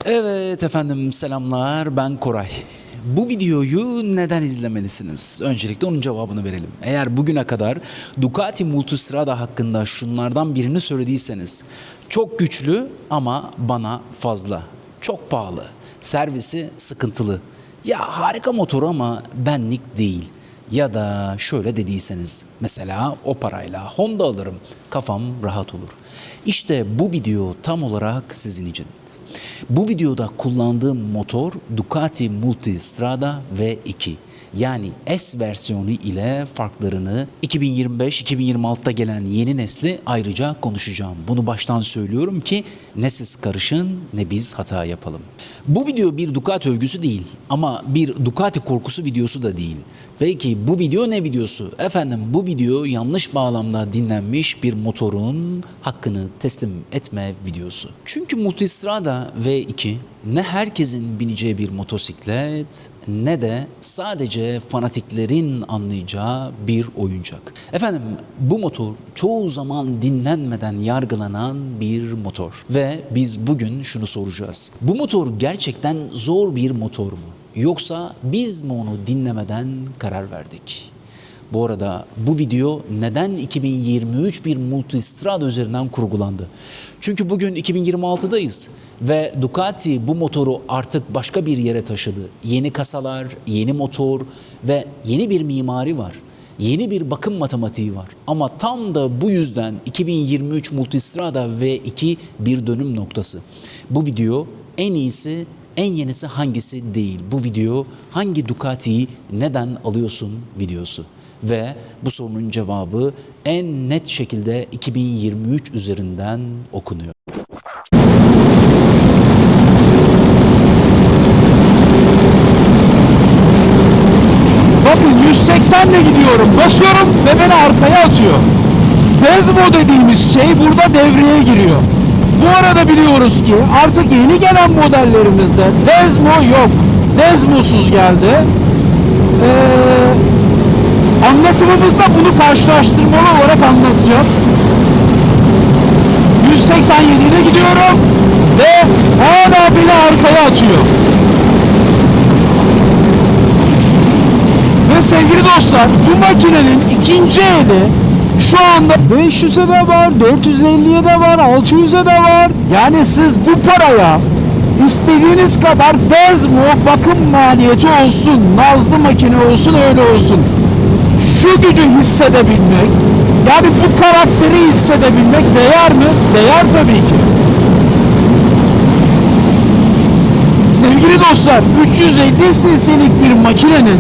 Evet efendim, selamlar, ben Koray. Bu videoyu neden izlemelisiniz? Öncelikle onun cevabını verelim. Eğer bugüne kadar Ducati Multistrada hakkında şunlardan birini söylediyseniz: çok güçlü ama bana fazla, çok pahalı, servisi sıkıntılı, ya harika motor ama benlik değil, ya da şöyle dediyseniz, mesela o parayla Honda alırım, kafam rahat olur. İşte bu video tam olarak sizin için. Bu videoda kullandığım motor Ducati Multistrada V2. Yani S versiyonu ile farklarını, 2025-2026'da gelen yeni nesli ayrıca konuşacağım. Bunu baştan söylüyorum ki ne siz karışın ne biz hata yapalım. Bu video bir Ducati övgüsü değil ama bir Ducati korkusu videosu da değil. Peki bu video ne videosu? Efendim, bu video yanlış bağlamda dinlenmiş bir motorun hakkını teslim etme videosu. Çünkü Multistrada V2 ne herkesin bineceği bir motosiklet ne de sadece fanatiklerin anlayacağı bir oyuncak. Efendim, bu motor çoğu zaman dinlenmeden yargılanan bir motor. Ve biz bugün şunu soracağız: bu motor gerçekten zor bir motor mu? Yoksa biz mi onu dinlemeden karar verdik? Bu arada bu video neden 2023 bir Multistrada üzerinden kurgulandı? Çünkü bugün 2026'dayız ve Ducati bu motoru artık başka bir yere taşıdı. Yeni kasalar, yeni motor ve yeni bir mimari var. Yeni bir bakım matematiği var. Ama tam da bu yüzden 2023 Multistrada V2 bir dönüm noktası. Bu video en iyisi, en yenisi hangisi değil. Bu video hangi Ducati'yi neden alıyorsun videosu. Ve bu sorunun cevabı en net şekilde 2023 üzerinden okunuyor. Bakın 180 ile gidiyorum. Basıyorum ve beni arkaya atıyor. Desmo dediğimiz şey burada devreye giriyor. Bu arada biliyoruz ki artık yeni gelen modellerimizde Desmo yok. Desmosuz geldi. Anlatımımızda bunu karşılaştırmalı olarak anlatacağız. 187 ile gidiyorum ve hala beni arkaya atıyor. Ve sevgili dostlar, bu makinenin ikinci eli şu anda 500'e de var, 450'ye de var, 600'e de var. Yani siz bu paraya istediğiniz kadar Desmo bakım maliyeti olsun, nazlı makine olsun, öyle olsun, şu gücü hissedebilmek, yani bu karakteri hissedebilmek değer mi? Değer tabii ki. Sevgili dostlar, 350 cc'lik bir makinenin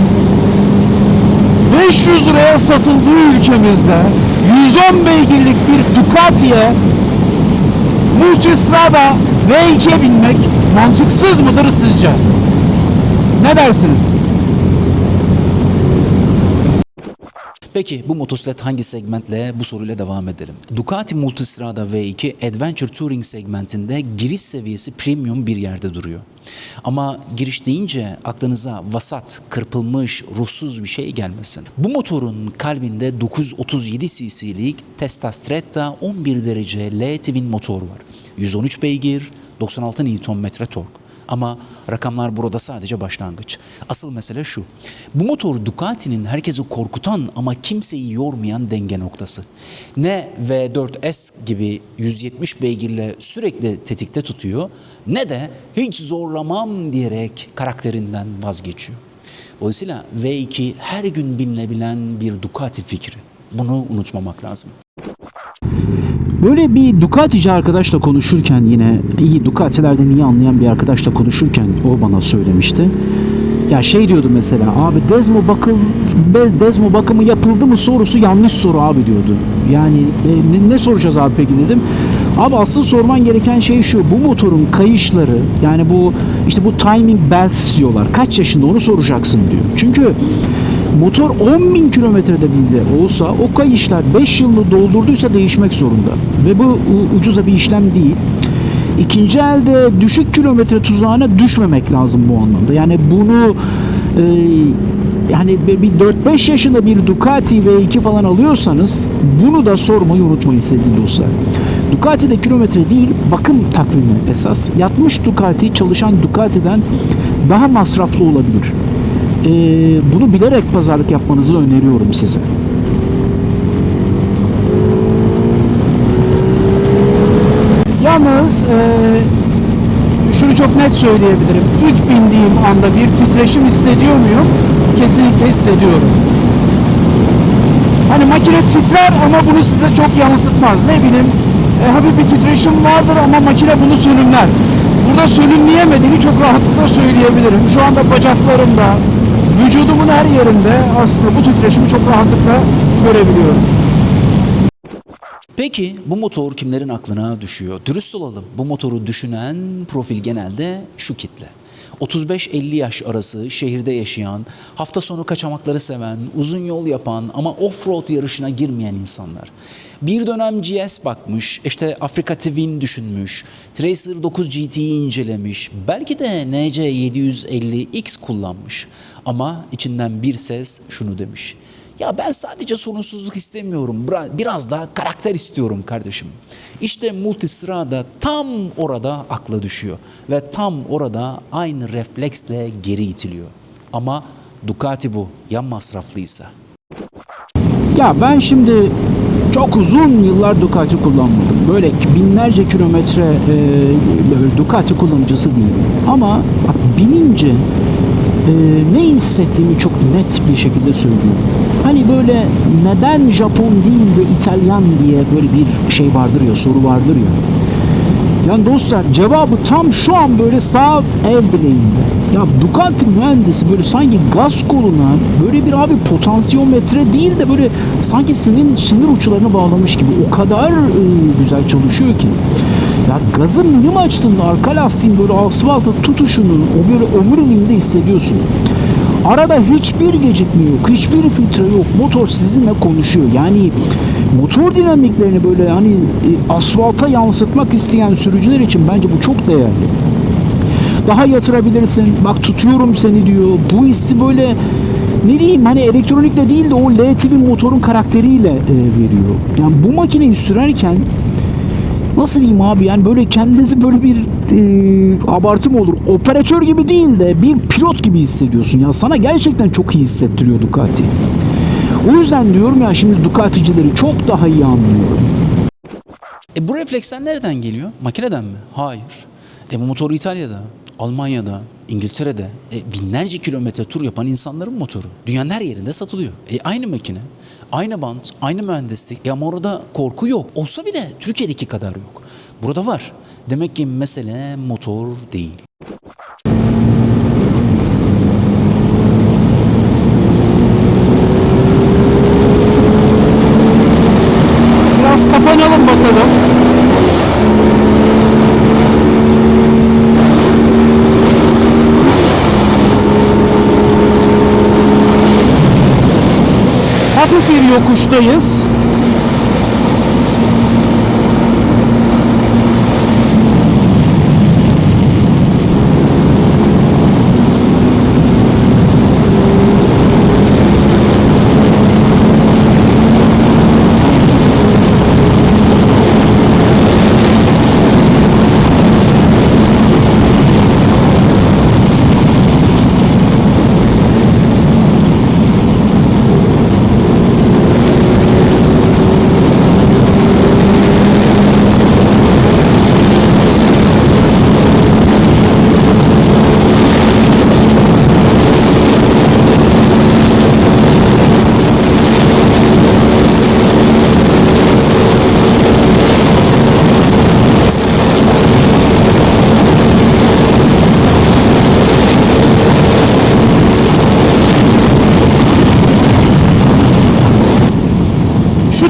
500 liraya satıldığı ülkemizde 110 beygirlik bir Ducati'ye Multistrada V2'ye binmek mantıksız mıdır sizce? Ne dersiniz? Peki bu motosiklet hangi segmentle, bu soruyla devam edelim. Ducati Multistrada V2 Adventure Touring segmentinde giriş seviyesi premium bir yerde duruyor. Ama giriş deyince aklınıza vasat, kırpılmış, ruhsuz bir şey gelmesin. Bu motorun kalbinde 937 cc'lik Testastretta 11 derece L-Twin motor var. 113 beygir, 96 Nm tork. Ama rakamlar burada sadece başlangıç. Asıl mesele şu: bu motor Ducati'nin herkesi korkutan ama kimseyi yormayan denge noktası. Ne V4S gibi 170 beygirle sürekli tetikte tutuyor, ne de hiç zorlamam diyerek karakterinden vazgeçiyor. Dolayısıyla V2 her gün binilebilen bir Ducati fikri. Bunu unutmamak lazım. Böyle bir Ducati'ci arkadaşla konuşurken, yine iyi Ducati'lerden iyi anlayan bir arkadaşla konuşurken o bana söylemişti. Ya şey diyordu mesela, abi Desmo bakımı yapıldı mı sorusu yanlış soru abi diyordu. Yani ne soracağız abi peki dedim. Abi asıl sorman gereken şey şu: bu motorun kayışları, yani bu işte bu timing belts diyorlar, kaç yaşında, onu soracaksın diyor. Çünkü motor 10.000 kilometrede bile olsa o kayışlar 5 yılını doldurduysa değişmek zorunda. Ve bu ucuza bir işlem değil. İkinci elde düşük kilometre tuzağına düşmemek lazım bu anlamda. Yani bunu yani bir 4-5 yaşında bir Ducati V2 falan alıyorsanız bunu da sormayı unutmayın sevgili dostlar. Ducati'de kilometre değil, bakım takvimi esas. Yatmış Ducati çalışan Ducati'den daha masraflı olabilir. Bunu bilerek pazarlık yapmanızı öneriyorum size. Yalnız şunu çok net söyleyebilirim. İlk bindiğim anda bir titreşim hissediyor muyum? Kesinlikle hissediyorum. Hani makine titrer ama bunu size çok yansıtmaz. Ne bileyim, hafif bir titreşim vardır ama makine bunu sönümler. Burada sönümleyemediğini çok rahatlıkla söyleyebilirim. Şu anda bacaklarımda, vücudumun her yerinde aslında bu titreşimi çok rahatlıkla görebiliyorum. Peki bu motor kimlerin aklına düşüyor? Dürüst olalım. Bu motoru düşünen profil genelde şu kitle. 35-50 yaş arası şehirde yaşayan, hafta sonu kaçamakları seven, uzun yol yapan ama off-road yarışına girmeyen insanlar. Bir dönem GS bakmış, işte Africa Twin düşünmüş, Tracer 9 GT'yi incelemiş, belki de NC 750X kullanmış. Ama içinden bir ses şunu demiş. Ya ben sadece sorunsuzluk istemiyorum, biraz da karakter istiyorum kardeşim. İşte Multistrada tam orada akla düşüyor ve tam orada aynı refleksle geri itiliyor. Ama Ducati bu, ya masraflıysa? Ya ben şimdi çok uzun yıllar Ducati kullanmadım. Böyle binlerce kilometre böyle Ducati kullanıcısı değilim. Ama bak binince ne hissettiğimi çok net bir şekilde söylüyorum. Hani böyle neden Japon değil de İtalyan diye böyle bir şey vardır ya, soru vardır ya. Yani dostlar cevabı tam şu an böyle sağ el bileğimde. Ya Ducati mühendisi böyle sanki gaz koluna böyle bir abi potansiyometre değil de böyle sanki senin sinir uçlarını bağlamış gibi o kadar güzel çalışıyor ki. Ya gazı minim açtığında arka lastiğin böyle asfalta tutuşunu o böyle omuriliğinde hissediyorsun. Arada hiçbir gecikme yok, hiçbir filtre yok. Motor sizinle konuşuyor. Yani motor dinamiklerini böyle hani asfalta yansıtmak isteyen sürücüler için bence bu çok değerli. Daha yatırabilirsin. Bak tutuyorum seni diyor. Bu hissi böyle ne diyeyim hani elektronikle değil de o LTV motorun karakteriyle veriyor. Yani bu makineyi sürerken nasıl diyeyim abi yani böyle kendinizi böyle bir abartı mı olur? Operatör gibi değil de bir pilot gibi hissediyorsun. Ya sana gerçekten çok iyi hissettiriyor Ducati. O yüzden diyorum ya şimdi Ducaticileri çok daha iyi anlıyorum. Bu refleksler nereden geliyor? Makineden mi? Hayır. Bu motor İtalya'da, Almanya'da, İngiltere'de binlerce kilometre tur yapan insanların motoru. Dünyanın her yerinde satılıyor. Aynı makine, aynı bant, aynı mühendislik. Ama orada korku yok. Olsa bile Türkiye'deki kadar yok. Burada var. Demek ki mesele motor değil. Biraz kapanalım bakalım. Hafif bir yokuştayız.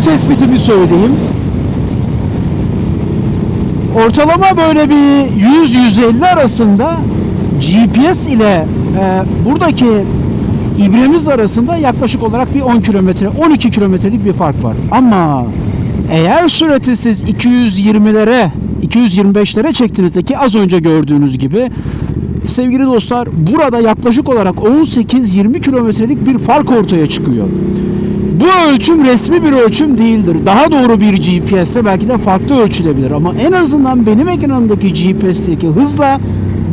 Tespitimi söyleyeyim. Ortalama böyle bir 100-150 arasında GPS ile buradaki ibremiz arasında yaklaşık olarak bir 10 kilometre, 12 kilometrelik bir fark var. Ama eğer sürati siz 220'lere, 225'lere çektiğinizde ki az önce gördüğünüz gibi sevgili dostlar burada yaklaşık olarak 18-20 kilometrelik bir fark ortaya çıkıyor. bu ölçüm resmi bir ölçüm değildir. Daha doğru bir GPS'te belki de farklı ölçülebilir ama en azından benim ekranımdaki GPS'teki hızla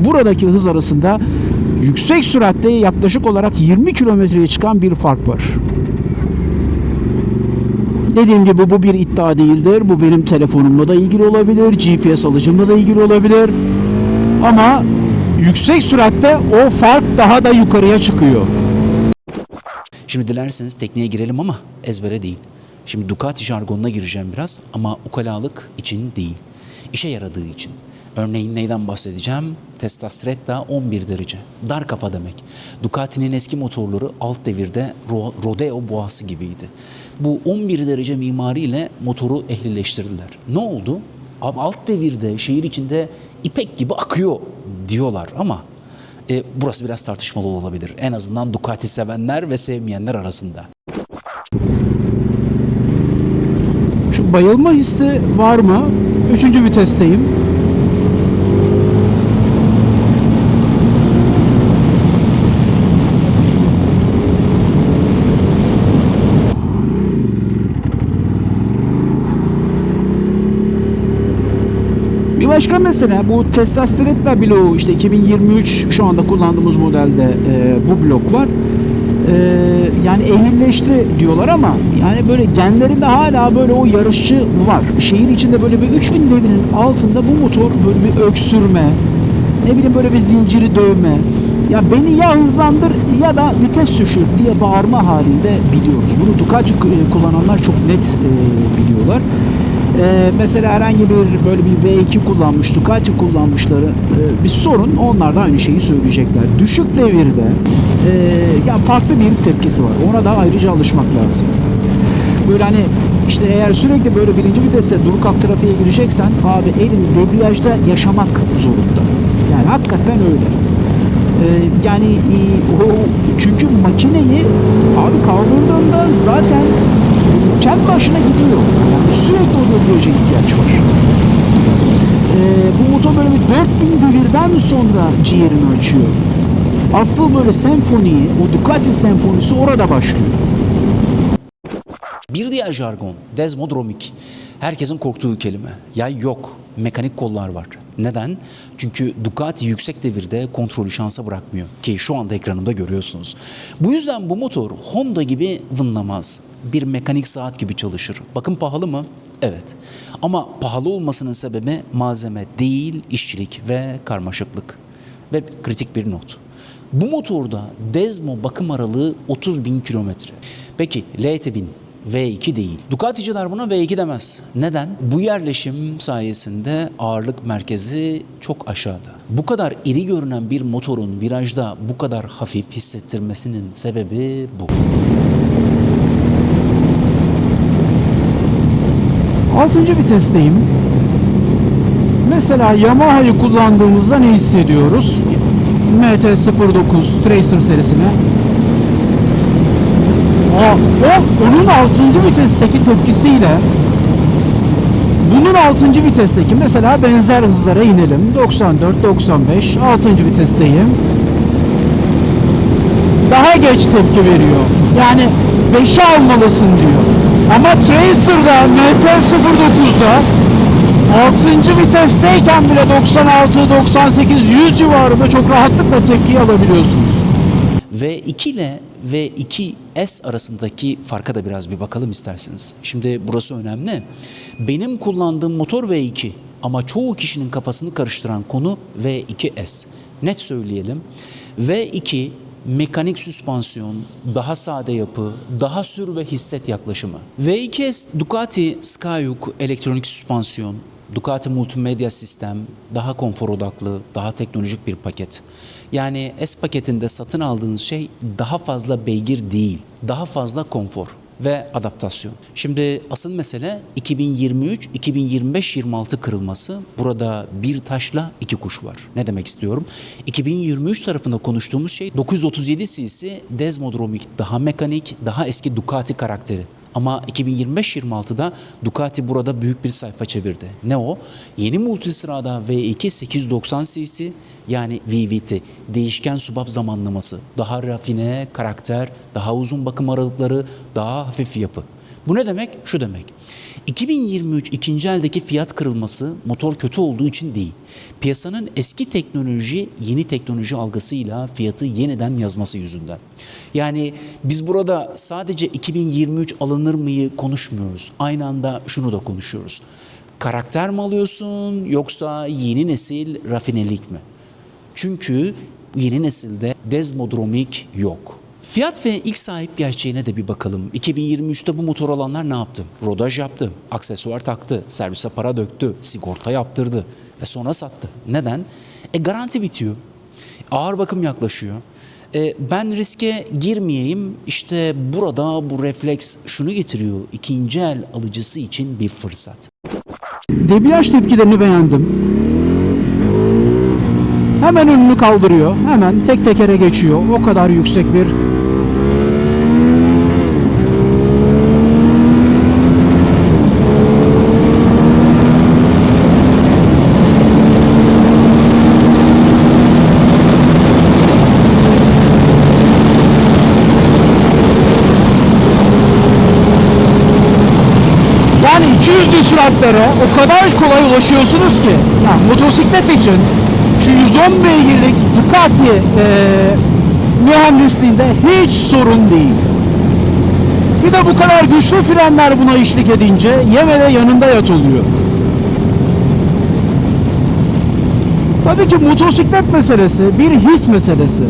buradaki hız arasında yüksek süratte yaklaşık olarak 20 kilometreye çıkan bir fark var. Dediğim gibi bu bir iddia değildir. Bu benim telefonumla da ilgili olabilir, GPS alıcımla da ilgili olabilir. Ama yüksek süratte o fark daha da yukarıya çıkıyor. Şimdi dilerseniz tekniğe girelim ama ezbere değil. Şimdi Ducati jargonuna gireceğim biraz ama ukalalık için değil. İşe yaradığı için. Örneğin neyden bahsedeceğim? Tesla Stretta 11 derece. Dar kafa demek. Ducati'nin eski motorları alt devirde rodeo boğası gibiydi. Bu 11 derece mimariyle motoru ehlileştirdiler. Ne oldu? Abi alt devirde şehir içinde ipek gibi akıyor diyorlar ama burası biraz tartışmalı olabilir. En azından Ducati sevenler ve sevmeyenler arasında. Şu bayılma hissi var mı? 3. vitesteyim. Bir başka mesele bu Tesla Stretta bloğu işte 2023 şu anda kullandığımız modelde bu blok var. Yani ehilleşti diyorlar ama yani böyle genlerinde hala böyle o yarışçı var. Şehir içinde böyle bir 3000 devirinin altında bu motor böyle bir öksürme, ne bileyim böyle bir zinciri dövme. Ya beni ya hızlandır ya da vites düşür diye bağırma halinde biliyoruz. Bunu Ducati kullananlar çok net biliyorlar. Mesela herhangi bir böyle bir V2 kullanmış, Ducati kullanmışları bir sorun, onlar da aynı şeyi söyleyecekler. Düşük devirde yani farklı bir tepkisi var. Ona da ayrıca alışmak lazım. Böyle hani işte eğer sürekli böyle birinci viteste dur kalk trafiğe gireceksen abi elin debriyajda yaşamak zorunda. Yani hakikaten öyle. Yani çünkü makineyi abi kaldırdığında zaten kendi başına gidiyor. Yani sürekli o debriyaja ihtiyaç var. Bu motor böyle bir 4000 devirden sonra ciğerini ölçüyor. Asıl böyle senfoniyi, o Ducati senfonisi orada başlıyor. Bir diğer jargon, desmodromik. Herkesin korktuğu kelime. Yay yok, mekanik kollar var. Neden? Çünkü Ducati yüksek devirde kontrolü şansa bırakmıyor. Ki şu anda ekranımda görüyorsunuz. Bu yüzden bu motor Honda gibi vınlamaz. Bir mekanik saat gibi çalışır. Bakın pahalı mı? Evet. Ama pahalı olmasının sebebi malzeme değil, işçilik ve karmaşıklık. Ve kritik bir not. Bu motorda Desmo bakım aralığı 30.000 kilometre. Peki L-Twin V2 değil. Ducaticiler buna V2 demez. Neden? Bu yerleşim sayesinde ağırlık merkezi çok aşağıda. Bu kadar iri görünen bir motorun virajda bu kadar hafif hissettirmesinin sebebi bu. Altıncı vitesteyim. Mesela Yamaha'yı kullandığımızda ne hissediyoruz? MT-09 Tracer serisine. Onun 6. vitesteki tepkisiyle bunun 6. vitesteki mesela benzer hızlara inelim. 94-95 6. vitesteyim. Daha geç tepki veriyor. Yani 5'i almalısın diyor. Ama Tracer'da MT-09'da 6. vitesteyken bile 96, 98, 100 civarında çok rahatlıkla tepkiyi alabiliyorsunuz. V2 ile V2S arasındaki farka da biraz bir bakalım isterseniz. Şimdi burası önemli. Benim kullandığım motor V2 ama çoğu kişinin kafasını karıştıran konu V2S. Net söyleyelim. V2 mekanik süspansiyon, daha sade yapı, daha sür ve hisset yaklaşımı. V2S Ducati Skyhook elektronik süspansiyon, Ducati multimedya sistem, daha konfor odaklı, daha teknolojik bir paket. Yani S paketinde satın aldığınız şey daha fazla beygir değil, daha fazla konfor ve adaptasyon. Şimdi asıl mesele 2023, 2025, 26 kırılması. Burada bir taşla iki kuş var. Ne demek istiyorum? 2023 tarafında konuştuğumuz şey 937 cc Desmodromic, daha mekanik, daha eski Ducati karakteri. Ama 2025-26'da Ducati burada büyük bir sayfa çevirdi. Ne o? Yeni Multistrada V2 890 cc yani VVT, değişken subap zamanlaması, daha rafine karakter, daha uzun bakım aralıkları, daha hafif yapı. Bu ne demek? Şu demek. 2023 ikinci eldeki fiyat kırılması motor kötü olduğu için değil. Piyasanın eski teknoloji, yeni teknoloji algısıyla fiyatı yeniden yazması yüzünden. Yani biz burada sadece 2023 alınır mıyı konuşmuyoruz. Aynı anda şunu da konuşuyoruz. Karakter mi alıyorsun yoksa yeni nesil rafinelik mi? Çünkü yeni nesilde Desmodromic yok. Fiyat ve ilk sahip gerçeğine de bir bakalım. 2023'te bu motor alanlar ne yaptı? Rodaj yaptı, aksesuar taktı, servise para döktü, sigorta yaptırdı ve sonra sattı. Neden? Garanti bitiyor. Ağır bakım yaklaşıyor. Ben riske girmeyeyim. İşte burada bu refleks şunu getiriyor. İkinci el alıcısı için bir fırsat. Debriyaj tepkilerini beğendim. Hemen önünü kaldırıyor. Hemen tek tekere geçiyor. O kadar yüksek bir yani 200'lü süratlere o kadar kolay ulaşıyorsunuz ki. Yani motosiklet için şu 110 beygirlik Ducati mühendisliğinde hiç sorun değil. Bir de bu kadar güçlü frenler buna eşlik edince yemede yanında yat oluyor. Tabii ki motosiklet meselesi bir his meselesi.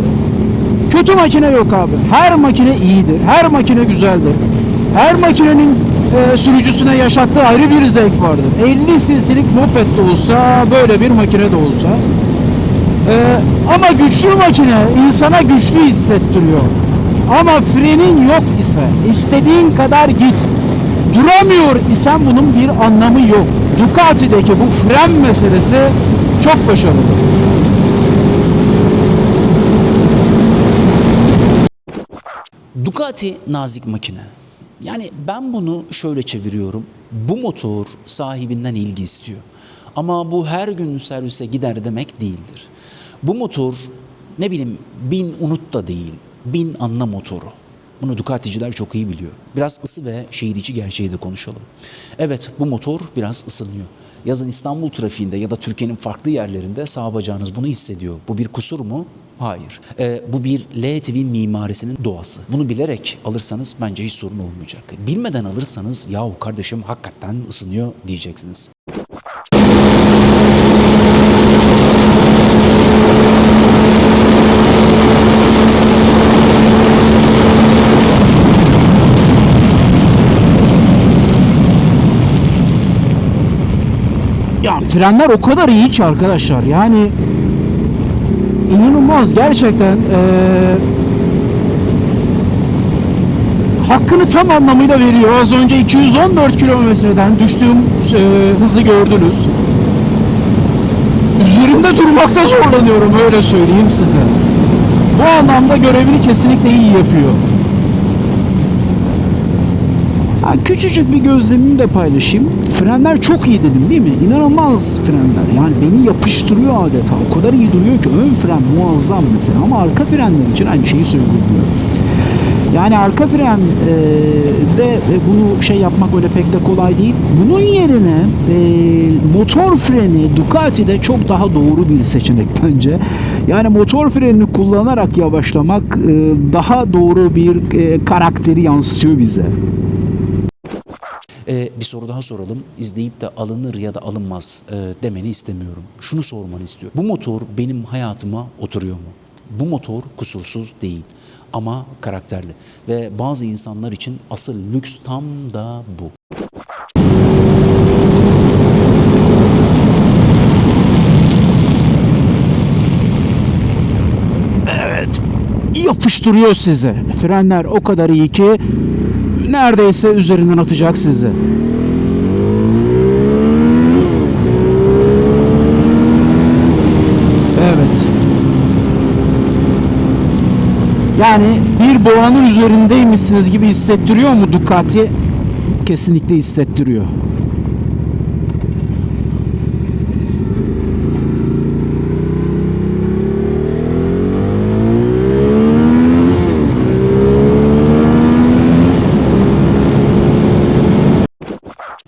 Kötü makine yok abi. Her makine iyidir. Her makine güzeldir. Her makinenin sürücüsüne yaşattığı ayrı bir zevk vardır. 50 cc'lik moped de olsa, böyle bir makine de olsa. Ama güçlü makine insana güçlü hissettiriyor. Ama frenin yok ise, istediğin kadar git. Duramıyor isen bunun bir anlamı yok. Ducati'deki bu fren meselesi çok başarılı. Ducati nazik makine. Yani ben bunu şöyle çeviriyorum. Bu motor sahibinden ilgi istiyor. Ama bu her gün servise gider demek değildir. Bu motor ne bileyim 1000 unut da değil, 1000 anla motoru. Bunu Ducaticiler çok iyi biliyor. Biraz ısı ve şehir içi gerçeği de konuşalım. Evet, bu motor biraz ısınıyor. Yazın İstanbul trafiğinde ya da Türkiye'nin farklı yerlerinde sağ bacağınız bunu hissediyor. Bu bir kusur mu? Hayır. Bu bir L-Twin mimarisinin doğası. Bunu bilerek alırsanız bence hiç sorun olmayacak. Bilmeden alırsanız yahu kardeşim hakikaten ısınıyor diyeceksiniz. Ya frenler o kadar iyi ki arkadaşlar. Yani inanılmaz gerçekten. Hakkını tam anlamıyla veriyor. Az önce 214 kilometreden düştüğüm hızı gördünüz. Üzerimde durmakta zorlanıyorum, öyle söyleyeyim size. Bu anlamda görevini kesinlikle iyi yapıyor. Küçücük bir gözlemimi de paylaşayım. Frenler çok iyi dedim değil mi? İnanılmaz frenler. Yani beni yapıştırıyor adeta. O kadar iyi duruyor ki ön fren muazzam mesela. Ama arka frenler için aynı şeyi söylüyorum. Yani arka fren de bunu şey yapmak öyle pek de kolay değil. Bunun yerine motor freni Ducati'de çok daha doğru bir seçenek bence. Yani motor frenini kullanarak yavaşlamak daha doğru bir karakteri yansıtıyor bize. Bir soru daha soralım. İzleyip de alınır ya da alınmaz demeni istemiyorum. Şunu sormanı istiyorum. Bu motor benim hayatıma oturuyor mu? Bu motor kusursuz değil ama karakterli. Ve bazı insanlar için asıl lüks tam da bu. Evet. Yapıştırıyor sizi. Frenler o kadar iyi ki neredeyse üzerinden atacak sizi. Evet. Yani bir boğanın üzerindeymişsiniz gibi hissettiriyor mu Ducati? kesinlikle hissettiriyor.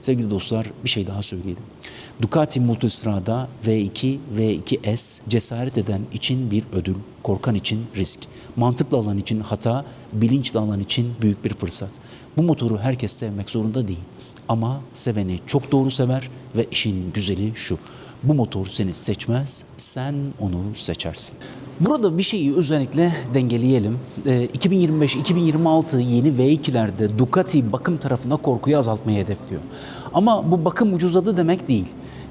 Sevgili dostlar, bir şey daha söyleyelim. Ducati Multistrada V2, V2S cesaret eden için bir ödül, korkan için risk, mantıklı alan için hata, bilinçli alan için büyük bir fırsat. Bu motoru herkes sevmek zorunda değil. Ama seveni çok doğru sever ve işin güzeli şu: bu motor seni seçmez, sen onu seçersin. Burada bir şeyi özellikle dengeleyelim. 2025-2026 yeni V2'lerde Ducati bakım tarafında korkuyu azaltmayı hedefliyor. Ama bu bakım ucuzladı demek değil.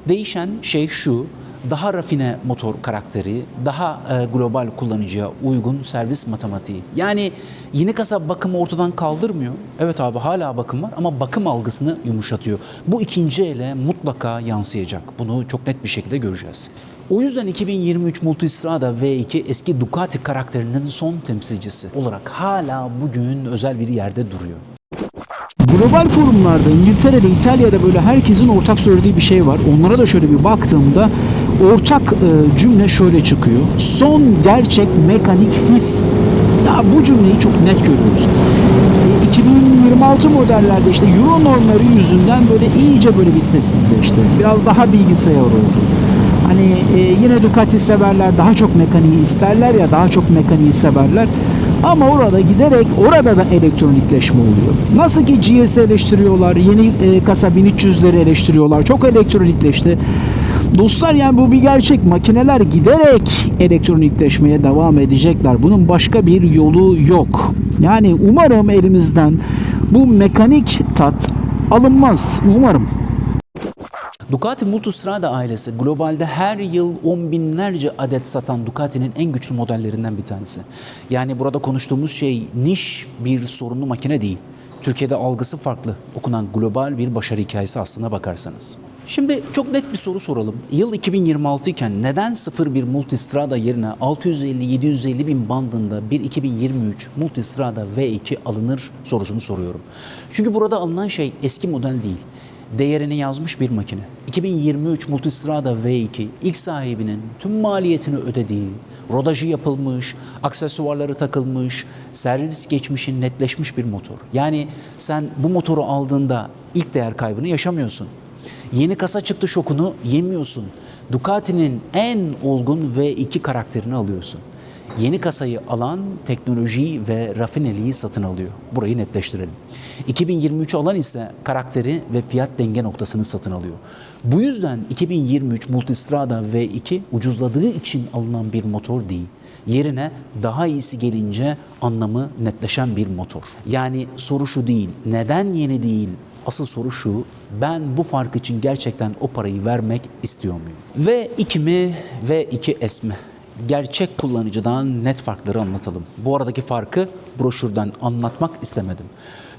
Değişen şey şu: daha rafine motor karakteri, daha global kullanıcıya uygun servis matematiği. Yani yeni kasa bakımı ortadan kaldırmıyor. Evet abi, hala bakım var ama bakım algısını yumuşatıyor. Bu ikinci ele mutlaka yansıyacak. Bunu çok net bir şekilde göreceğiz. O yüzden 2023 Multistrada V2 eski Ducati karakterinin son temsilcisi olarak hala bugün özel bir yerde duruyor. Global forumlarda İngiltere'de, İtalya'da böyle herkesin ortak söylediği bir şey var. Onlara da şöyle bir baktığımda ortak cümle şöyle çıkıyor: son gerçek mekanik his. Ya bu cümleyi çok net görüyoruz. 2026 modellerde işte Euro normları yüzünden böyle iyice böyle bir sessizleşti. Biraz daha bilgisayar oldu. Hani yine Ducati severler daha çok mekaniği isterler ya, daha çok mekaniği severler. Ama orada giderek orada da elektronikleşme oluyor. Nasıl ki GS'i eleştiriyorlar, yeni kasa 1300'leri eleştiriyorlar. Çok elektronikleşti. Dostlar, yani bu bir gerçek. Makineler giderek elektronikleşmeye devam edecekler. Bunun başka bir yolu yok. Yani umarım elimizden bu mekanik tat alınmaz. Umarım. Ducati Multistrada ailesi globalde her yıl 10 binlerce adet satan Ducati'nin en güçlü modellerinden bir tanesi. Yani burada konuştuğumuz şey niş bir sorunlu makine değil. Türkiye'de algısı farklı okunan global bir başarı hikayesi aslına bakarsanız. Şimdi çok net bir soru soralım. Yıl 2026 iken neden 01 Multistrada yerine 650-750 bin bandında bir 2023 Multistrada V2 alınır sorusunu soruyorum. Çünkü burada alınan şey eski model değil. Değerini yazmış bir makine. 2023 Multistrada V2 ilk sahibinin tüm maliyetini ödediği, rodajı yapılmış, aksesuarları takılmış, servis geçmişi netleşmiş bir motor. Yani sen bu motoru aldığında ilk değer kaybını yaşamıyorsun. Yeni kasa çıktı şokunu yemiyorsun. Ducati'nin en olgun V2 karakterini alıyorsun. Yeni kasayı alan teknolojiyi ve rafineliği satın alıyor. Burayı netleştirelim. 2023 alan ise karakteri ve fiyat denge noktasını satın alıyor. Bu yüzden 2023 Multistrada V2 ucuzladığı için alınan bir motor değil. Yerine daha iyisi gelince anlamı netleşen bir motor. Yani soru şu değil: neden yeni değil? Asıl soru şu: ben bu fark için gerçekten o parayı vermek istiyor muyum? V2 mi, V2S mi? Gerçek kullanıcıdan net farkları anlatalım. Bu aradaki farkı broşürden anlatmak istemedim.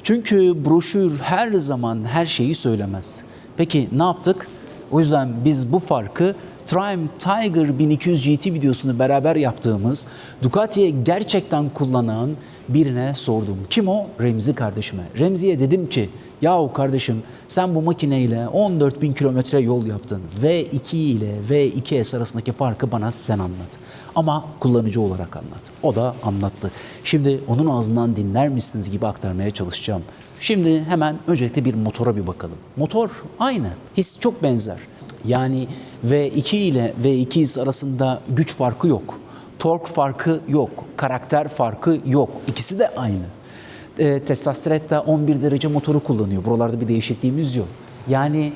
Çünkü broşür her zaman her şeyi söylemez. Peki ne yaptık? O yüzden biz bu farkı Triumph Tiger 1200 GT videosunu beraber yaptığımız Ducati'ye gerçekten kullanan birine sordum. Kim o? Remzi kardeşime. Remzi'ye dedim ki, yahu kardeşim, sen bu makineyle 14.000 kilometre yol yaptın. V2 ile V2S arasındaki farkı bana sen anlat. Ama kullanıcı olarak anlat. O da anlattı. Şimdi onun ağzından dinler misiniz gibi aktarmaya çalışacağım. Şimdi hemen öncelikle bir motora bir bakalım. Motor aynı. His çok benzer. Yani V2 ile V2S arasında güç farkı yok. Tork farkı yok. Karakter farkı yok. İkisi de aynı. Tesla Stretta 11 derece motoru kullanıyor. Buralarda bir değişikliğimiz yok. Yani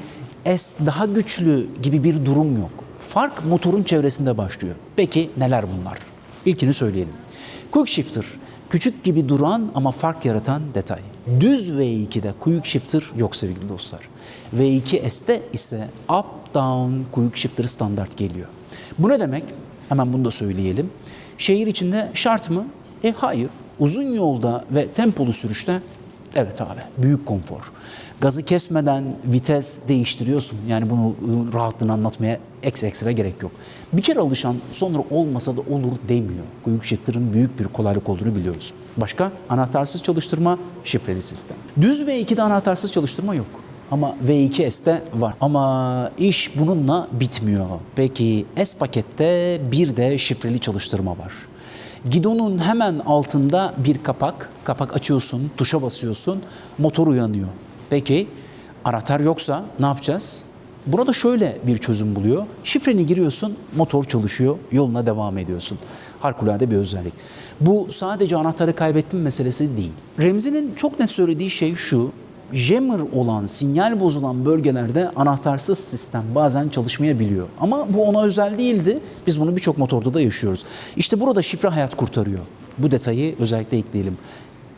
S daha güçlü gibi bir durum yok. Fark motorun çevresinde başlıyor. Peki neler bunlar? İlkini söyleyelim. Quick Shifter, küçük gibi duran ama fark yaratan detay. Düz V2'de Quick Shifter yok sevgili dostlar. V2S'te ise Up Down Quick Shifter standart geliyor. Bu ne demek? Hemen bunu da söyleyelim. Şehir içinde şart mı? Hayır. Uzun yolda ve tempolu sürüşte Evet abi, büyük konfor. Gazı kesmeden vites değiştiriyorsun. Yani bunu rahatlığını anlatmaya ekstra gerek yok. Bir kere alışan sonra olmasa da olur demiyor. Quick Shifter'ın büyük bir kolaylık olduğunu biliyoruz. Başka? Anahtarsız çalıştırma, şifreli sistem. Düz V2'de anahtarsız çalıştırma yok. Ama V2S'te var. Ama iş bununla bitmiyor. Peki S pakette bir de şifreli çalıştırma var. Gidonun hemen altında bir kapak. Kapak açıyorsun, tuşa basıyorsun, motor uyanıyor. Peki anahtar yoksa ne yapacağız? Burada şöyle bir çözüm buluyor. Şifreni giriyorsun, motor çalışıyor, yoluna devam ediyorsun. Harikulade bir özellik. Bu sadece anahtarı kaybettim meselesi değil. Remzi'nin çok net söylediği şey şu. Jammer olan, sinyal bozulan bölgelerde anahtarsız sistem bazen çalışmayabiliyor. Ama bu ona özel değildi. Biz bunu birçok motorda da yaşıyoruz. İşte burada şifre hayat kurtarıyor. Bu detayı özellikle ekleyelim.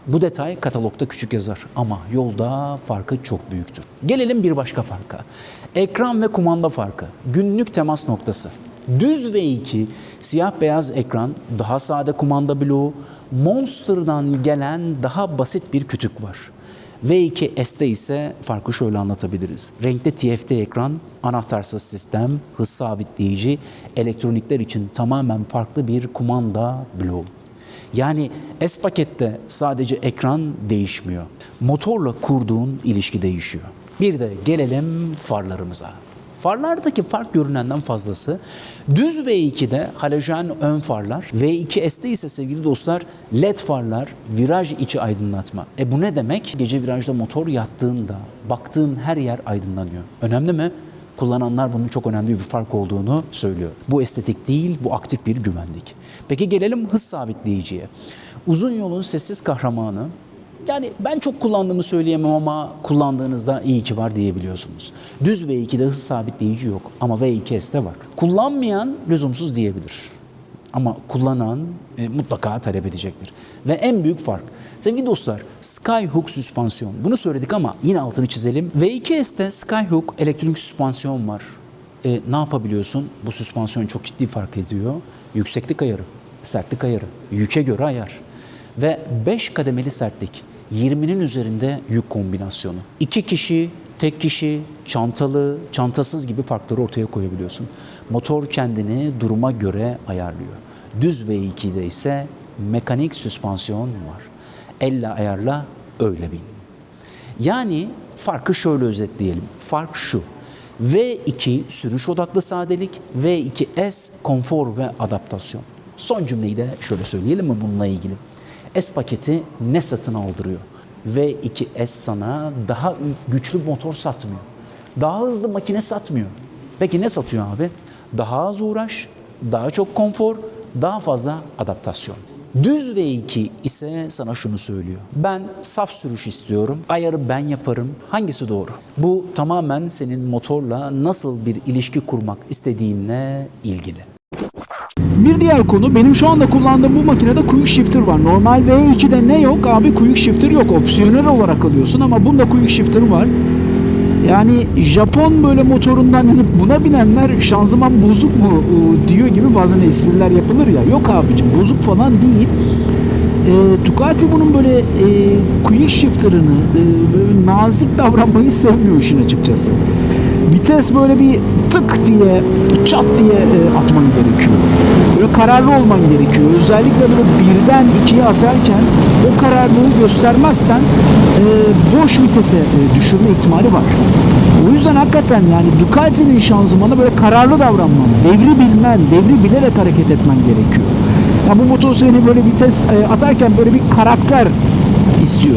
Bu detay katalogda küçük yazar ama yolda farkı çok büyüktür. Gelelim bir başka farka. Ekran ve kumanda farkı. Günlük temas noktası. Düz V2 siyah beyaz ekran, daha sade kumanda bloğu, Monster'dan gelen daha basit bir kütük var. V2S'te ise farkı şöyle anlatabiliriz. Renkli TFT ekran, anahtarsız sistem, hız sabitleyici, elektronikler için tamamen farklı bir kumanda bloğu. Yani S pakette sadece ekran değişmiyor. Motorla kurduğun ilişki değişiyor. Bir de gelelim farlarımıza. Farlardaki fark görünenden fazlası. Düz V2'de halojen ön farlar, V2S'te ise sevgili dostlar LED farlar, viraj içi aydınlatma. Bu ne demek? Gece virajda motor yattığında baktığın her yer aydınlanıyor. Önemli mi? Kullananlar bunun çok önemli bir fark olduğunu söylüyor. Bu estetik değil, bu aktif bir güvenlik. Peki gelelim hız sabitleyiciye. Uzun yolun sessiz kahramanı. Yani ben çok kullandığımı söyleyemem ama kullandığınızda iyi ki var diyebiliyorsunuz. Düz V2'de hız sabitleyici yok ama V2S'te var. Kullanmayan lüzumsuz diyebilir. Ama kullanan mutlaka talep edecektir. Ve en büyük fark, sevgili dostlar, Skyhook süspansiyon. Bunu söyledik ama yine altını çizelim. V2S'te Skyhook elektronik süspansiyon var. Ne yapabiliyorsun? Bu süspansiyon çok ciddi fark ediyor. Yükseklik ayarı, sertlik ayarı, yüke göre ayar. Ve 5 kademeli sertlik, 20'nin üzerinde yük kombinasyonu. 2 kişi, tek kişi, çantalı, çantasız gibi farkları ortaya koyabiliyorsun. Motor kendini duruma göre ayarlıyor. Düz V2'de ise mekanik süspansiyon var. Elle ayarla, öyle bin. Yani farkı şöyle özetleyelim. Fark şu. V2 sürüş odaklı sadelik, V2S konfor ve adaptasyon. Son cümleyi de şöyle söyleyelim mi bununla ilgili? S paketi ne satın aldırıyor? V2S sana daha güçlü motor satmıyor. Daha hızlı makine satmıyor. Peki ne satıyor abi? Daha az uğraş, daha çok konfor, daha fazla adaptasyon. Düz V2 ise sana şunu söylüyor. Ben saf sürüş istiyorum, ayarı ben yaparım. Hangisi doğru? Bu tamamen senin motorla nasıl bir ilişki kurmak istediğinle ilgili. Bir diğer konu, benim şu anda kullandığım bu makinede Quick Shifter var. Normal V2'de ne yok abi? Quick Shifter yok. Opsiyonel olarak alıyorsun ama bunda Quick Shifter var. Yani Japon böyle motorundan hani buna binenler şanzıman bozuk mu diyor gibi bazen espriler yapılır ya. Yok abicim, bozuk falan değil. Ducati bunun böyle Quick Shifter'ını böyle nazik davranmayı sevmiyor işin açıkçası. Vites böyle bir tık diye, çat diye atman gerekiyor. Böyle kararlı olman gerekiyor. Özellikle böyle birden ikiye atarken o kararlılığı göstermezsen boş vitese düşürme ihtimali var. O yüzden hakikaten yani Ducati'nin şanzımanı böyle kararlı davranman, devri bilmen, devri bilerek hareket etmen gerekiyor. Ya bu motosikleti böyle vites atarken böyle bir karakter istiyor.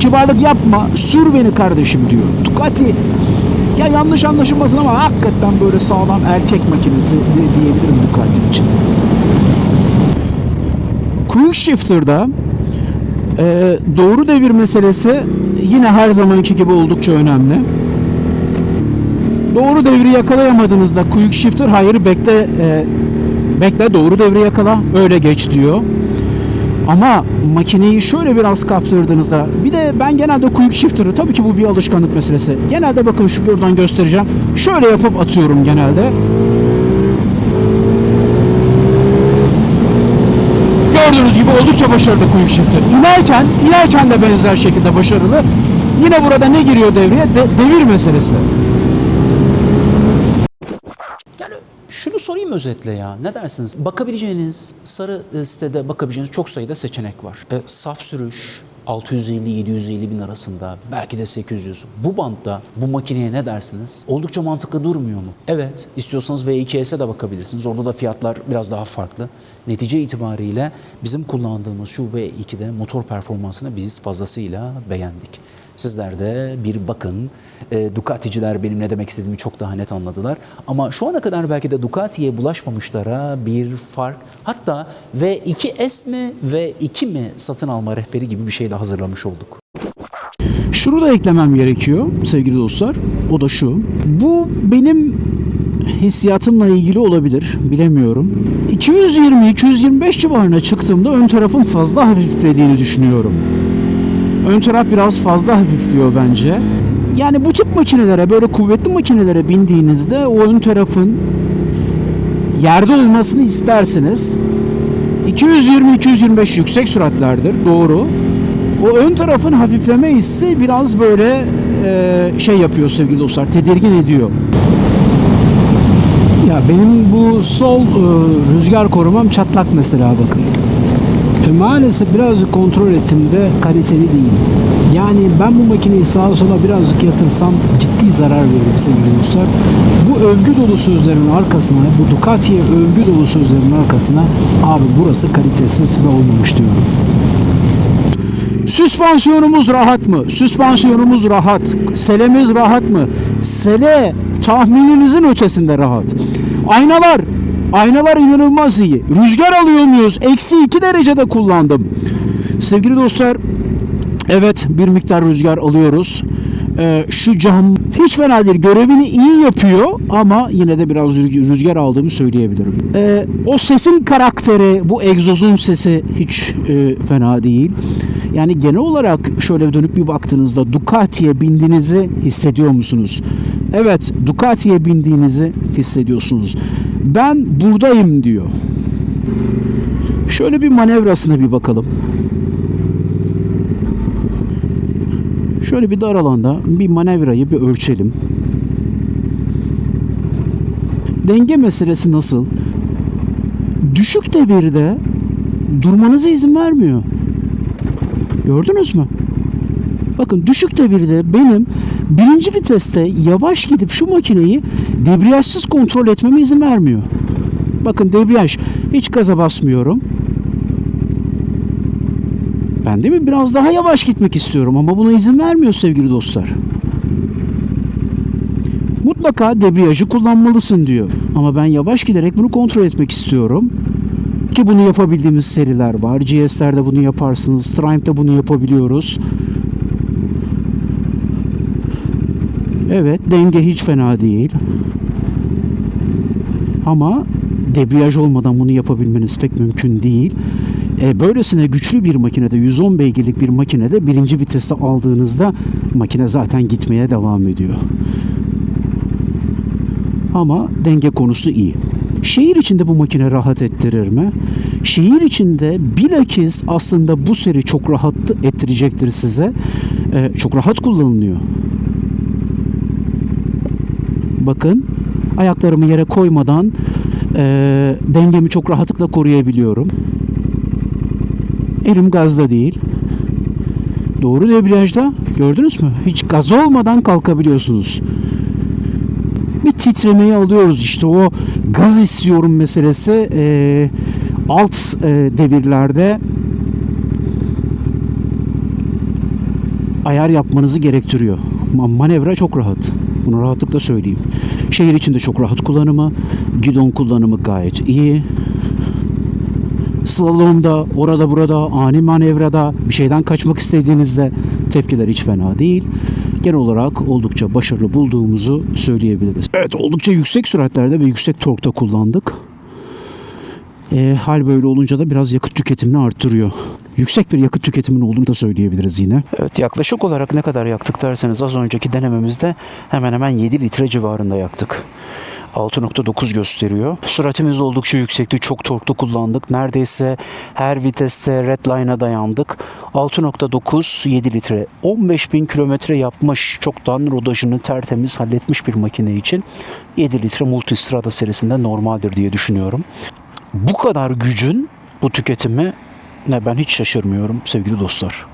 Kibarlık yapma, sür beni kardeşim diyor. Ducati ya yanlış anlaşılmasın ama hakikaten böyle sağlam erkek makinesi diyebilirim Ducati için. Quick Shifter'da doğru devir meselesi yine her zamanki gibi oldukça önemli. Doğru devri yakalayamadığınızda Quick Shifter hayır bekle doğru devri yakala öyle geç diyor. Ama makineyi şöyle biraz kaptırdığınızda, bir de ben genelde Quick Shifter'ı, tabii ki bu bir alışkanlık meselesi. Genelde bakın şu buradan göstereceğim. Şöyle yapıp atıyorum genelde. Gördüğünüz gibi oldukça başarılı quick shifter. İnerken de benzer şekilde başarılı. Yine burada ne giriyor devreye? Devir meselesi. Yani şunu sorayım özetle ya. Ne dersiniz? Bakabileceğiniz, sarı sitede bakabileceğiniz çok sayıda seçenek var. Saf sürüş, 650-750 bin arasında, belki de 800. Bu bantta bu makineye ne dersiniz? Oldukça mantıklı durmuyor mu? Evet, istiyorsanız V2S'e de bakabilirsiniz. Orada da fiyatlar biraz daha farklı. Netice itibariyle bizim kullandığımız şu V2'de motor performansını biz fazlasıyla beğendik. Sizler de bir bakın. Ducaticiler benim ne demek istediğimi çok daha net anladılar. Ama şu ana kadar belki de Ducati'ye bulaşmamışlara bir fark, hatta V2S mi V2 mi satın alma rehberi gibi bir şey de hazırlamış olduk. Şunu da eklemem gerekiyor sevgili dostlar. O da şu. Bu benim hissiyatımla ilgili olabilir. Bilemiyorum. 220-225 civarına çıktığımda ön tarafın fazla hafiflediğini düşünüyorum. Ön taraf biraz fazla hafifliyor bence. Yani bu tip makinelere, böyle kuvvetli makinelere bindiğinizde o ön tarafın yerde olmasını istersiniz. 220-225 yüksek süratlerdir. Doğru. O ön tarafın hafifleme hissi biraz böyle şey yapıyor sevgili dostlar. Tedirgin ediyor. Ya benim bu sol rüzgar korumam çatlak mesela, bakın. Maalesef birazcık kontrol ettiğimde kaliteli değil. Yani ben bu makineyi sağa sola birazcık yatırsam ciddi zarar veririm sevgili dostlar. Bu övgü dolu sözlerin arkasına, bu Ducati'ye övgü dolu sözlerin arkasına abi burası kalitesiz ve olmamış diyorum. Süspansiyonumuz rahat mı? Süspansiyonumuz rahat. Selemiz rahat mı? Sele tahmininizin ötesinde rahat. Aynalar inanılmaz iyi. Rüzgar alıyor muyuz? -2 derecede kullandım. Sevgili dostlar, evet bir miktar rüzgar alıyoruz. Şu cam hiç fena değil. Görevini iyi yapıyor ama yine de biraz rüzgar aldığımı söyleyebilirim. O sesin karakteri, bu egzozun sesi hiç fena değil. Yani genel olarak şöyle dönüp bir baktığınızda Ducati'ye bindiğinizi hissediyor musunuz? Evet, Ducati'ye bindiğinizi hissediyorsunuz. Ben buradayım diyor. Şöyle bir manevrasına bir bakalım. Şöyle bir dar alanda bir manevrayı bir ölçelim. Denge meselesi nasıl? Düşük devirde durmanıza izin vermiyor. Gördünüz mü? Bakın düşük devirde benim birinci viteste yavaş gidip şu makineyi debriyajsız kontrol etmeme izin vermiyor. Bakın debriyaj, hiç gaza basmıyorum. Ben de mi biraz daha yavaş gitmek istiyorum ama buna izin vermiyor sevgili dostlar. Mutlaka debriyajı kullanmalısın diyor. Ama ben yavaş giderek bunu kontrol etmek istiyorum. Ki bunu yapabildiğimiz seriler var. GS'lerde bunu yaparsınız. Triumph'te bunu yapabiliyoruz. Evet, denge hiç fena değil. Ama debriyaj olmadan bunu yapabilmeniz pek mümkün değil. Böylesine güçlü bir makinede, 110 beygirlik bir makinede birinci vitesi aldığınızda makine zaten gitmeye devam ediyor. Ama denge konusu iyi. Şehir içinde bu makine rahat ettirir mi? Şehir içinde bilakis aslında bu seri çok rahat ettirecektir size. Çok rahat kullanılıyor. Bakın, ayaklarımı yere koymadan dengemi çok rahatlıkla koruyabiliyorum. Elim gazda değil. Doğru debriyajda, gördünüz mü? Hiç gaz olmadan kalkabiliyorsunuz. Bir titremeyi alıyoruz, işte o gaz istiyorum meselesi alt devirlerde ayar yapmanızı gerektiriyor. Manevra çok rahat. Bunu rahatlıkla söyleyeyim. Şehir içinde çok rahat kullanımı, gidon kullanımı gayet iyi. Slalomda, orada burada, ani manevrada, bir şeyden kaçmak istediğinizde tepkiler hiç fena değil. Genel olarak oldukça başarılı bulduğumuzu söyleyebiliriz. Evet, oldukça yüksek süratlerde ve yüksek torkta kullandık. Hal böyle olunca da biraz yakıt tüketimini arttırıyor. Yüksek bir yakıt tüketiminin olduğunu da söyleyebiliriz yine. Evet, yaklaşık olarak ne kadar yaktık derseniz az önceki denememizde hemen hemen 7 litre civarında yaktık. 6.9 gösteriyor. Süratimiz oldukça yüksekti. Çok torklu kullandık. Neredeyse her viteste redline'a dayandık. 6.9 7 litre. 15.000 kilometre yapmış. Çoktan rodajını tertemiz halletmiş bir makine için 7 litre Multistrada serisinde normaldir diye düşünüyorum. Bu kadar gücün bu tüketimi ne, ben hiç şaşırmıyorum sevgili dostlar.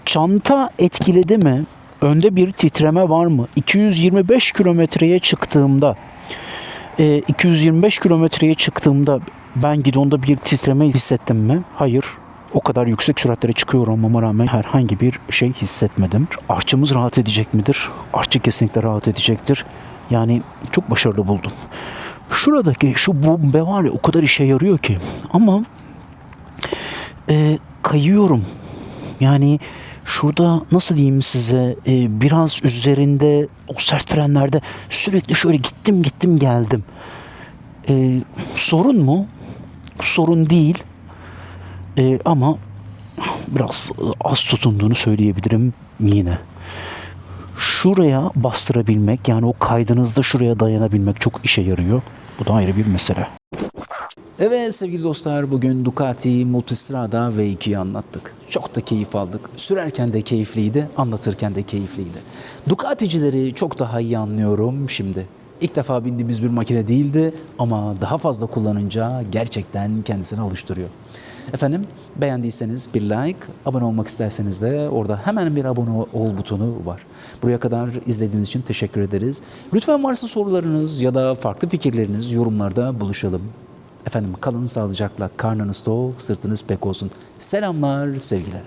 Çanta etkiledi mi? Önde bir titreme var mı? 225 kilometreye çıktığımda 225 kilometreye çıktığımda ben gidonda bir titreme hissettim mi? Hayır. O kadar yüksek süratlere çıkıyor olmama rağmen herhangi bir şey hissetmedim. Artçımız rahat edecek midir? Artçı kesinlikle rahat edecektir. Yani çok başarılı buldum. Şuradaki şu bombe var ya, o kadar işe yarıyor ki. Ama kayıyorum. Yani şurada nasıl diyeyim size, biraz üzerinde o sert frenlerde sürekli şöyle gittim geldim. Sorun mu? Sorun değil. Ama biraz az tutunduğunu söyleyebilirim yine. Şuraya bastırabilmek, yani o kaydınızda şuraya dayanabilmek çok işe yarıyor. Bu da ayrı bir mesele. Evet sevgili dostlar, bugün Ducati Multistrada V2'yi anlattık. Çok da keyif aldık. Sürerken de keyifliydi, anlatırken de keyifliydi. Ducaticileri çok daha iyi anlıyorum şimdi. İlk defa bindiğimiz bir makine değildi ama daha fazla kullanınca gerçekten kendisini alıştırıyor. Efendim, beğendiyseniz bir like, abone olmak isterseniz de orada hemen bir abone ol butonu var. Buraya kadar izlediğiniz için teşekkür ederiz. Lütfen varsa sorularınız ya da farklı fikirleriniz yorumlarda buluşalım. Efendim kalın sağlıcakla, karnınız tok, sırtınız pek olsun. Selamlar, sevgiler.